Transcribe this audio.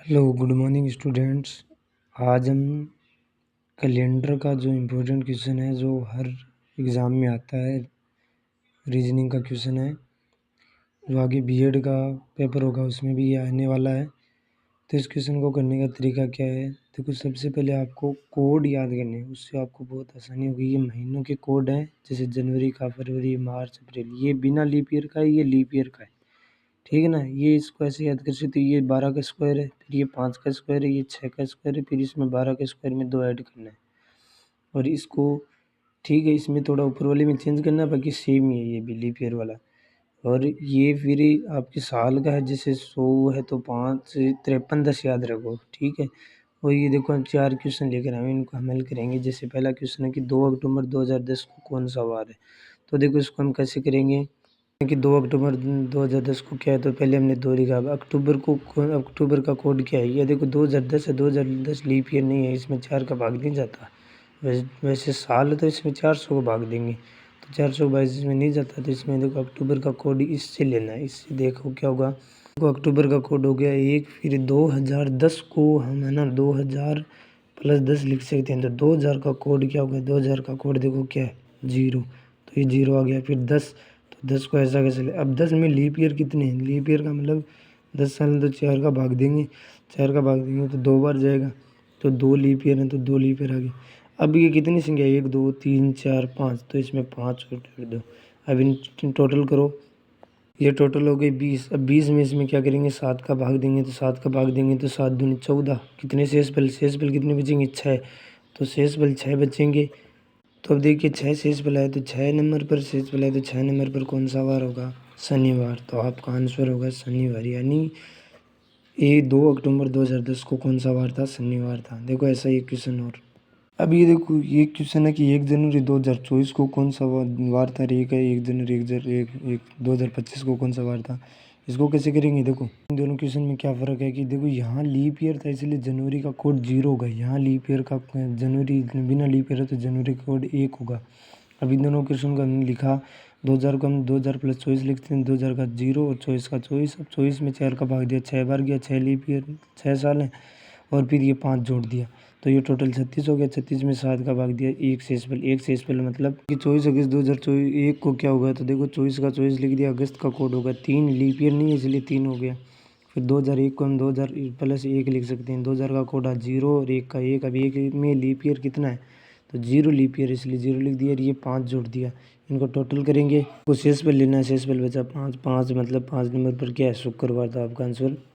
Hello good morning students. आज हम calendar का जो इम्पोर्टेंट क्वेश्चन है जो हर एग्ज़ाम में आता है, रीजनिंग का क्वेश्चन है जो आगे बीएड का पेपर होगा उसमें भी ये आने वाला है। तो इस क्वेश्चन को करने का तरीका क्या है, देखो सबसे पहले आपको कोड याद करने हैं, उससे आपको बहुत आसानी होगी। ये महीनों के कोड हैं, जैसे जनवरी का, फरवरी, मार्च, अप्रैल, ये बिना लीप ईयर का है, ये लीप ईयर का है, ठीक है ना। ये इसको ऐसे याद कर सकते हो, ये 12 का स्क्वायर है, फिर ये 5 का स्क्वायर है, ये 6 का स्क्वायर है, फिर इसमें 12 के स्क्वायर में 2 ऐड करना है और इसको ठीक है इसमें थोड़ा ऊपर वाले में चेंज करना है, बाकी सेम ही है ये भी लीप ईयर वाला। और ये फिर आपके साल का है, जैसे 100 है तो 5 53 10 याद रखो, ठीक है। और ये देखो हम 4 क्वेश्चन लेकर आए हैं, इनको हम हल करेंगे। जैसे पहला क्वेश्चन है कि 2 अक्टूबर 2010 को कौन सा वार है, तो देखो इसको हम कैसे करेंगे कि 2 अक्टूबर 2010 को क्या है, तो पहले हमने 2 लिखा। अब अक्टूबर का कोड क्या है, ये देखो 2010 है, 2010 लीप ईयर नहीं है, इसमें 4 का भाग नहीं जाता। वैसे साल है तो इसमें 400 को भाग देंगे, तो 422 इसमें नहीं जाता, तो इसमें देखो अक्टूबर का कोड इससे लेना है। इससे देखो क्या होगा, देखो अक्टूबर का कोड हो गया 1, फिर 2010 को हम है ना 2000 प्लस 10 लिख सकते हैं, तो 2000 का कोड क्या होगा, 2000 का कोड देखो क्या है 0, तो ये 0 आ गया। फिर 10, तो 10 को ऐसा कैसे ले, अब 10 में लीप ईयर कितने हैं, लीप ईयर का मतलब 10 साल में तो 4 का भाग देंगे, 4 का भाग देंगे तो 2 बार जाएगा, तो 2 लीप ईयर है तो 2 लीप ईयर आ गया। अब ये कितनी संख्या, 1 2 3 4 5, तो इसमें 5 और 2। अब इन टोटल करो, ये टोटल हो गई 20। अब 20 में इसमें क्या करेंगे, 7 का भाग देंगे, तो 7 का भाग देंगे तो 7 दूनी 14, कितने शेष बल कितने बचेंगे 6, तो शेष बल 6 बचेंगे। तो अब देखिए 6 शेष बल है तो 6 नंबर पर शेष बल है, तो 6 नंबर पर कौन सा वार होगा, शनिवार, तो आपका आंसर होगा शनिवार। यानी ये 2 अक्टूबर 2010 को कौन सा वार था, शनिवार था। देखो ऐसा ही क्वेश्चन और अब ये देखो ये क्वेश्चन है कि 1 जनवरी 2024 को कौन सा वार था, एक है 1 जनवरी 2025 को कौन सा वार था। इसको कैसे करेंगे, देखो इन दोनों क्वेश्चन में क्या फ़र्क है कि देखो यहाँ लीप ईयर था इसलिए जनवरी का कोड 0 होगा, यहाँ लीप ईयर का जनवरी बिना लीप ईयर है तो जनवरी का कोड 1 होगा। अब इन दोनों क्वेश्चन को हमने लिखा, 2000 को हम 2000 प्लस 24 लिखते हैं, 2000 का 0 और 24 का 24। अब 24 में 4 का भाग दिया, 6 बार गया, 6 लीप ईयर 6 साल है, और फिर ये 5 जोड़ दिया, तो ये टोटल 36 हो गया। 36 में 7 का भाग दिया, एक शेष पल मतलब कि 24 अगस्त 2024 1 को क्या होगा, तो देखो 24 का 24 लिख दिया, अगस्त का कोड होगा 3, लीप ईयर नहीं है इसलिए 3 हो गया। फिर 2001 को हम 2000 प्लस 1 लिख सकते हैं, 2000 का कोड है 0 और 1 का 1। अब 1 में लीप ईयर कितना है, तो 0 लीप ईयर इसलिए 0 लिख दिया, और ये 5 जोड़ दिया। इनको टोटल करेंगे, को शेष पल लेना है, शेष पल बचा 5, 5 मतलब 5 नंबर पर क्या है, शुक्रवार, था आपका आंसर